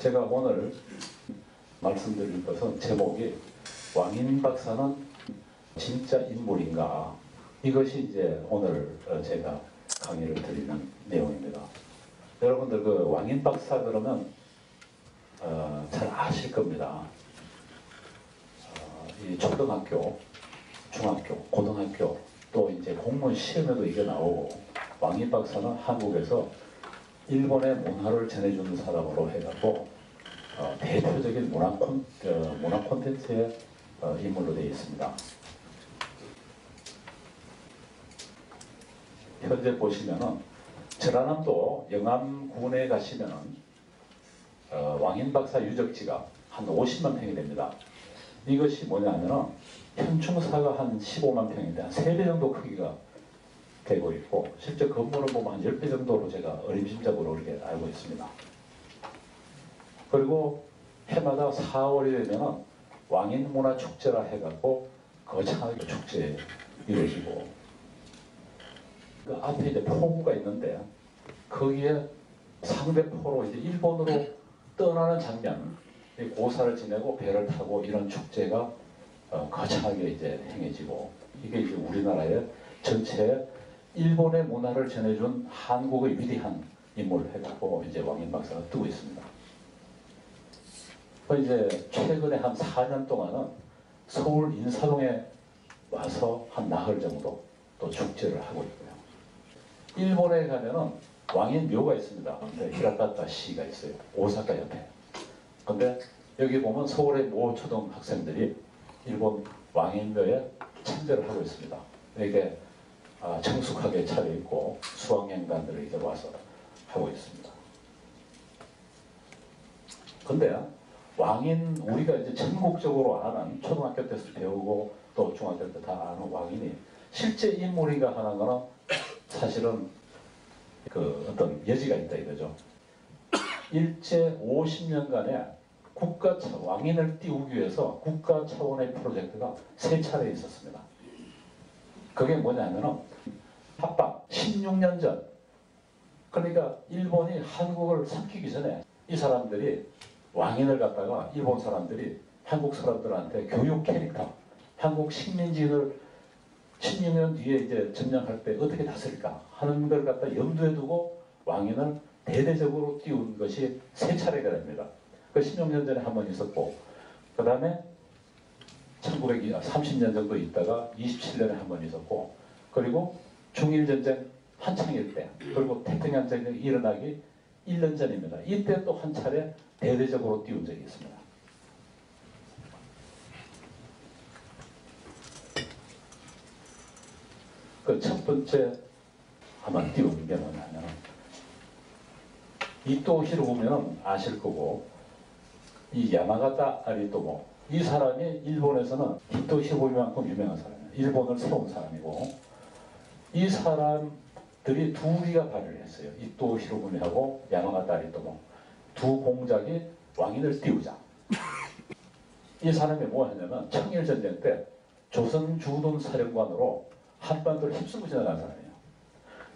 제가 오늘 말씀드릴 것은 제목이 왕인 박사는 진짜 인물인가? 이것이 이제 오늘 제가 강의를 드리는 내용입니다. 여러분들 그 왕인 박사 그러면 잘 아실 겁니다. 이 초등학교, 중학교, 고등학교 또 이제 공무원 시험에도 이게 나오고 왕인 박사는 한국에서 일본의 문화를 전해주는 사람으로 해갖고 대표적인 문화 콘텐츠의 인물로 되어 있습니다. 현재 보시면은 전라남도 영암군에 가시면은 왕인 박사 유적지가 한 50만 평이 됩니다. 이것이 뭐냐면은 현충사가 한 15만 평인데 한 3배 정도 크기가 되고 있고 실제 건물을 보면 한 10배 정도로 제가 어림짐작으로 이렇게 알고 있습니다. 그리고 해마다 4월이 되면 왕인문화축제라 해갖고 거창하게 축제 이루어지고 그 앞에 이제 포구가 있는데 거기에 상대포로 이제 일본으로 떠나는 장면, 고사를 지내고 배를 타고 이런 축제가 거창하게 이제 행해지고 이게 이제 우리나라의 전체 일본의 문화를 전해준 한국의 위대한 인물을 해갖고 이제 왕인 박사가 뜨고 있습니다. 이제 최근에 한 4년 동안은 서울 인사동에 와서 한 나흘 정도 또 축제를 하고 있고요. 일본에 가면은 왕인 묘가 있습니다. 히라카타 시가 있어요. 오사카 옆에. 근데 여기 보면 서울의 모 초등학생들이 일본 왕인 묘에 참배를 하고 있습니다. 이게 청숙하게 차려입고 수학여행단들이 이제 와서 하고 있습니다. 근데 왕인 우리가 이제 전국적으로 아는 초등학교 때서 배우고 또 중학교 때 다 아는 왕인이 실제 인물인가 하는 거는 사실은 그 어떤 여지가 있다 이거죠. 일제 50년간의 왕인을 띄우기 위해서 국가 차원의 프로젝트가 3차례 있었습니다. 그게 뭐냐면은 합방 16년 전, 그러니까 일본이 한국을 삼키기 전에 이 사람들이 왕인을 갖다가 일본 사람들이 한국 사람들한테 교육 캐릭터, 한국 식민지를 16년 뒤에 이제 점령할 때 어떻게 다스릴까 하는 걸 갖다 염두에 두고 왕인을 대대적으로 띄운 것이 3차례가 됩니다. 그 16년 전에 한 번 있었고, 그 다음에 1930년 정도 있다가 27년에 한 번 있었고, 그리고 중일전쟁 한창일 때, 그리고 태평양 전쟁이 일어나기 1년 전입니다. 이때 또 한 차례 대대적으로 띄운 적이 있습니다. 그 첫 번째 한번 띄운 게 뭐냐면 이토 히로부미는 아실 거고, 이 야마가타 아리토모, 이 사람이 일본에서는 이토 히로부미만큼 유명한 사람이에요. 일본을 세운 사람이고, 이 사람들이 둘이가 발휘를 했어요. 이토 히로부미하고 야마가타 아리토모 두 공작이 왕인을 띄우자. 이 사람이 뭐 했냐면 청일전쟁 때 조선 주둔 사령관으로 한반도를 힘쓰고 지나간 사람이에요.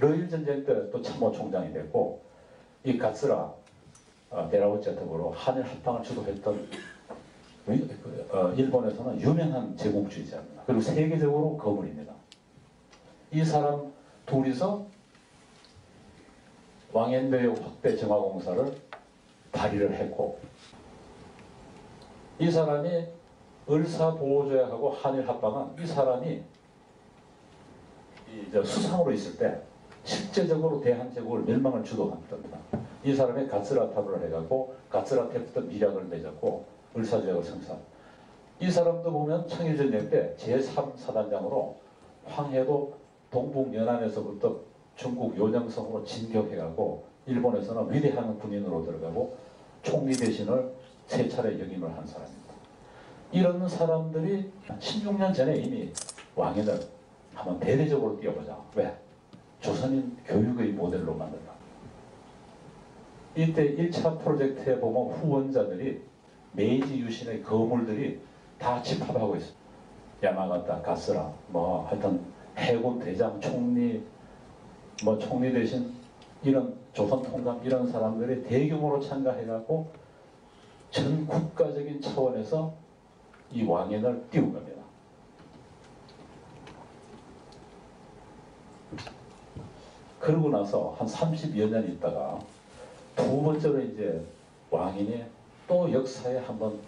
러일전쟁 때 또 참모총장이 됐고, 이 가츠라 데라우치와 더불어 한일 합방을 주도했던 일본에서는 유명한 제국주의자입니다. 그리고 세계적으로 거물입니다. 이 사람 둘이서 왕인묘 확대 정화공사를 발의를 했고, 이 사람이 을사보호조약하고 한일 합방은 이 사람이 이제 수상으로 있을 때 실제적으로 대한제국을 멸망을 주도한 겁니다. 이 사람이 가츠라타를 해갖고 가츠라테부터 미략을 맺었고 을사조약을 성사한. 이 사람도 보면 청일전쟁 때 제3사단장으로 황해도 동북연안에서부터 중국 요령성으로 진격해가고 일본에서는 위대한 군인으로 들어가고 총리 대신을 3차례 역임을 한 사람입니다. 이런 사람들이 16년 전에 이미 왕인을 한번 대대적으로 띄워보자. 왜? 조선인 교육의 모델로 만든다. 이때 1차 프로젝트에 보면 후원자들이 메이지 유신의 거물들이 다 집합하고 있어요. 야마가타, 가스라, 뭐 하여튼 해군 대장, 총리, 뭐 총리 대신 이런 조선 통감 이런 사람들이 대규모로 참가해갖고 전 국가적인 차원에서 이 왕인을 띄운 겁니다. 그러고 나서 한 30여 년 있다가 두 번째로 이제 왕인이 또 역사에 한번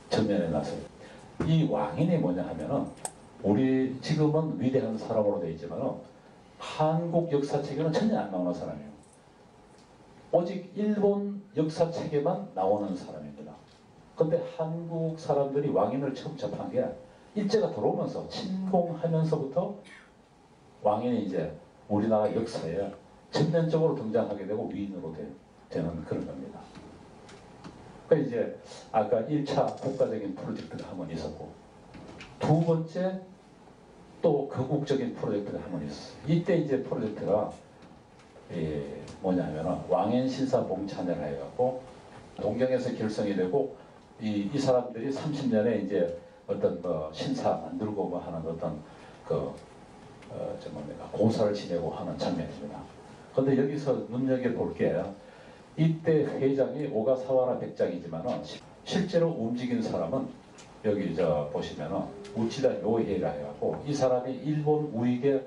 전면에 나서요. 이 왕인이 뭐냐 하면은 우리 지금은 위대한 사람으로 되어 있지만 한국 역사책에는 전혀 안 나오는 사람이에요. 오직 일본 역사책에만 나오는 사람입니다. 근데 한국 사람들이 왕인을 처음 접한 게 일제가 들어오면서 침공하면서부터 왕인이 이제 우리나라 역사에 전면적으로 등장하게 되고 위인으로 되는 그런 겁니다. 그 이제 아까 1차 국가적인 프로젝트가 한 번 있었고 두 번째 또 거국적인 프로젝트가 한 번 있었어요. 이때 이제 프로젝트가 뭐냐면은 왕인 신사 봉찬회라 해갖고 동경에서 결성이 되고 이 사람들이 30년에 이제 어떤 뭐 신사 만들고 뭐 하는 어떤 공사를 지내고 하는 장면입니다. 근데 여기서 눈여겨볼 게 이때 회장이 오가사와라 백장이지만은 실제로 움직인 사람은 여기 보시면은 우치다 요헤이라 해갖고 이 사람이 일본 우익의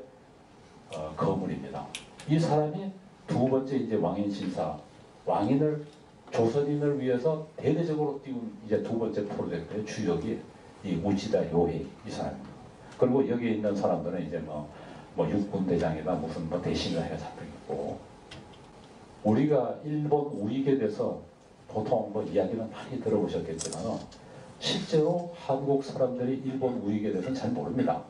거물입니다. 이 사람이 두 번째 이제 왕인 신사 왕인을 조선인을 위해서 대대적으로 띄운 이제 두 번째 프로젝트의 주역이 이 우치다 요헤이 이 사람입니다. 그리고 여기 있는 사람들은 이제 뭐 육군 대장이나 무슨 뭐 대신을 해서 있고 우리가 일본 우익에 대해서 보통 뭐 이야기는 많이 들어보셨겠지만 실제로 한국 사람들이 일본 우익에 대해서는 잘 모릅니다.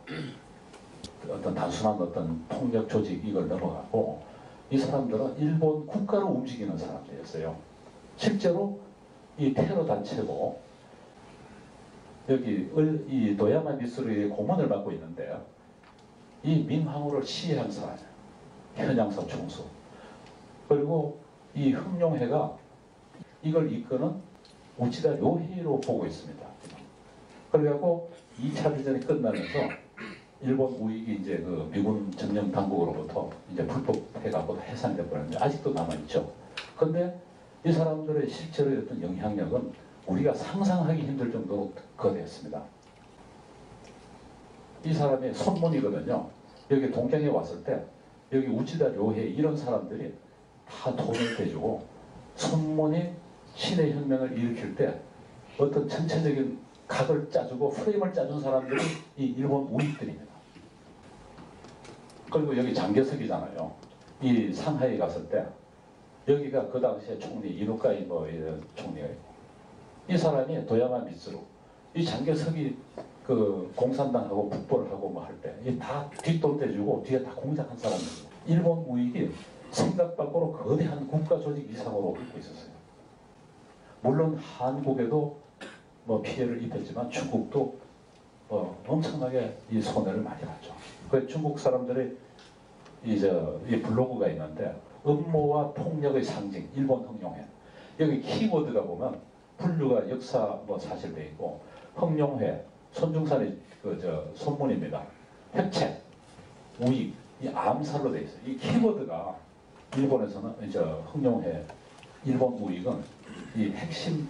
어떤 단순한 어떤 폭력 조직 이걸 넘어가고 이 사람들은 일본 국가로 움직이는 사람들이었어요. 실제로 이 테러 단체고 여기 이 도야마 미쓰루의 고문을 맡고 있는데 이 민황후를 시해한 사람이에요. 현양사 총수. 그리고 이 흥룡회가 이걸 이끄는 우치다 요헤이로 보고 있습니다. 그래갖고 2차 대전이 끝나면서 일본 우익이 이제 그 미군 점령 당국으로부터 이제 불법 해갖고 해산돼 버렸는데 아직도 남아있죠. 근데 이 사람들의 실제로의 어떤 영향력은 우리가 상상하기 힘들 정도로 거대했습니다. 이 사람의 손문이거든요. 여기 동경에 왔을 때 여기 우치다 요헤이 이런 사람들이 다 돈을 대주고 손문이 신의 혁명을 일으킬 때 어떤 전체적인 각을 짜주고 프레임을 짜준 사람들이 이 일본 우익들입니다. 그리고 여기 장개석이잖아요. 이 상하이에 갔을 때 여기가 그 당시에 총리 이누카이 뭐 이런 총리가 있고 이 사람이 도야마 미쓰루 이 장개석이 그 공산당하고 북벌을 하고 뭐 할 때 이 다 뒷돈 떼주고 뒤에 다 공작한 사람들이에요. 일본 우익이 생각 밖으로 거대한 국가 조직 이상으로 있고 있었어요. 물론 한국에도 뭐 피해를 입혔지만 중국도 뭐 엄청나게 이 손해를 많이 봤죠. 그 중국 사람들이 이 블로그가 있는데 음모와 폭력의 상징 일본 흥룡회 여기 키워드가 보면 분류가 역사 뭐 사실돼 있고 흥룡회 손중산의 손문입니다. 획책 우익 이 암살로 돼 있어요. 이 키워드가 일본에서는 이제 흥룡회 일본 우익은 이 핵심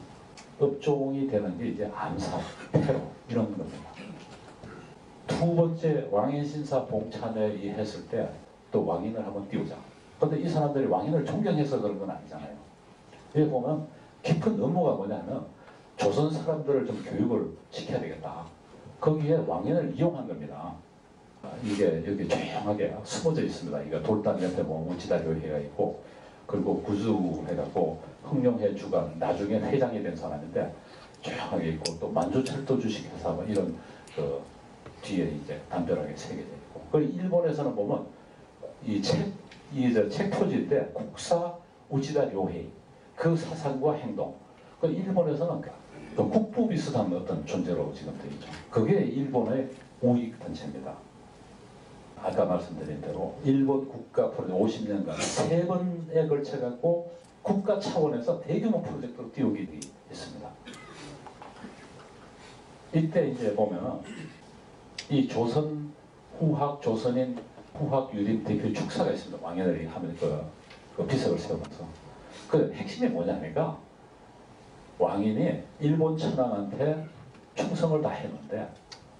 업종이 되는 게 이제 암살, 테러 이런 겁니다. 두 번째 왕인 신사 봉찬회 이 했을 때 또 왕인을 한번 띄우자. 근데 이 사람들이 왕인을 존경해서 그런 건 아니잖아요. 여기 보면 깊은 음모가 뭐냐면 조선 사람들을 좀 교육을 시켜야 되겠다. 거기에 왕인을 이용한 겁니다. 이게 여기 조용하게 숨어져 있습니다. 이거 돌담 옆에 보면 우치다 요헤이가 있고 그리고 구주 해갖고 흥룡회 주간 나중에 회장이 된 사람인데 조용하게 있고 또 만주철도 주식회사 뭐 이런 그 뒤에 이제 담벼락에 새겨져 있고 그리고 일본에서는 보면 이 책 표지인데 국사 우치다 요헤이 그 사상과 행동 그 일본에서는 그 국부 비슷한 어떤 존재로 지금 되어 있죠. 그게 일본의 우익 단체입니다. 아까 말씀드린 대로 일본 국가 프로젝트 50년간 3번에 걸쳐 갖고 국가 차원에서 대규모 프로젝트로 띄우게 있습니다. 이때 이제 보면 이 조선 후학 조선인 후학 유림 대표 축사가 있습니다. 왕연을 하면 그 비석을 세우면서 그 핵심이 뭐냐니까 왕인이 일본 천황한테 충성을 다 했는데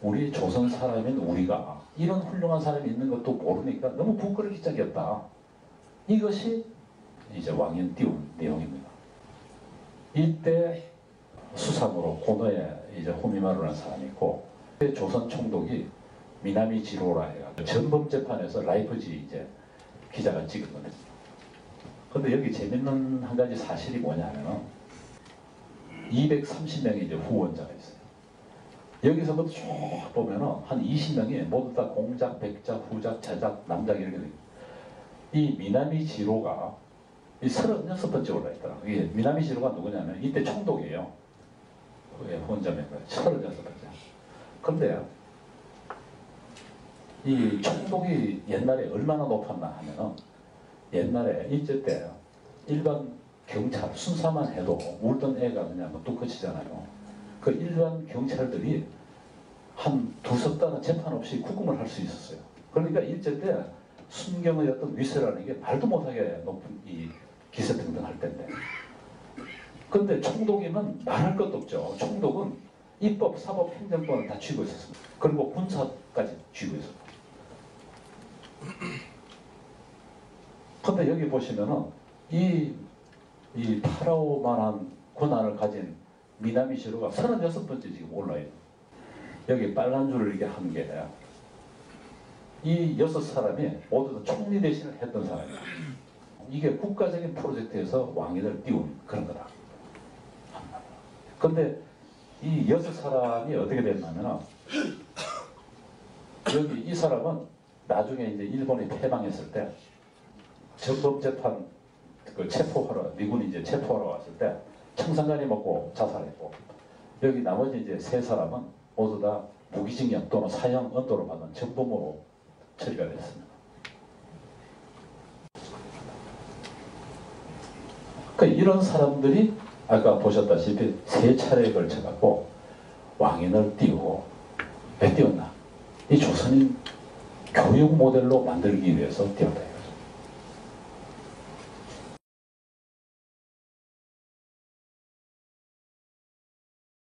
우리 조선 사람인 우리가 이런 훌륭한 사람이 있는 것도 모르니까 너무 부끄럽게 생겼다. 이것이 이제 왕인 띄운 내용입니다. 이때 수상으로 고노에 이제 호미마루라는 사람이 있고 조선 총독이 미나미 지로라 해가지고 전범 재판에서 라이프지 이제 기자가 찍은 겁니다. 근데 여기 재밌는 한 가지 사실이 뭐냐면은 230명의 이제 후원자가 있어요. 여기서부터 쭉 보면은 한 20명이 모두 다 공작, 백작, 후작, 자작, 남작 이렇게 돼요. 이 미나미 지로가 이 36번째 올라있더라. 이게 미나미 지로가 누구냐면 이때 총독이에요. 후원자면 36번째. 근데 이 총독이 옛날에 얼마나 높았나 하면은 옛날에 일제 때 일반 경찰 순사만 해도 울던 애가 그냥 뚝 그치잖아요. 그 일반 경찰들이 한 두석 달은 재판 없이 구금을 할 수 있었어요. 그러니까 일제 때 순경의 어떤 위세라는 게 말도 못하게 높은 이 기세등등할 때인데. 근데 총독이면 말할 것도 없죠. 총독은 입법, 사법, 행정권을 다 쥐고 있었습니다. 그리고 군사까지 쥐고 있었고. 근데 여기 보시면은 이 파라오만한 권한을 가진 미나미 시로가 36번째 지금 올라요. 여기 빨간 줄을 이렇게 한 게 이 6사람이 모두 다 총리 대신을 했던 사람이에요. 이게 국가적인 프로젝트에서 왕인을 띄운 그런 거다. 근데 이 6사람이 어떻게 됐냐면 여기 이 사람은 나중에 이제 일본이 패망했을 때 전범재판 그 체포하러 미군이 이제 체포하러 왔을 때 청산가리 먹고 자살했고 여기 나머지 이제 3사람은 모두 다 무기징역 또는 사형 언도를 받은 전범으로 처리가 됐습니다. 그러니까 이런 사람들이 아까 보셨다시피 3차례에 걸쳐갖고 왕인을 띄우고 왜 띄웠나? 이 조선인 교육 모델로 만들기 위해서 띄웠다.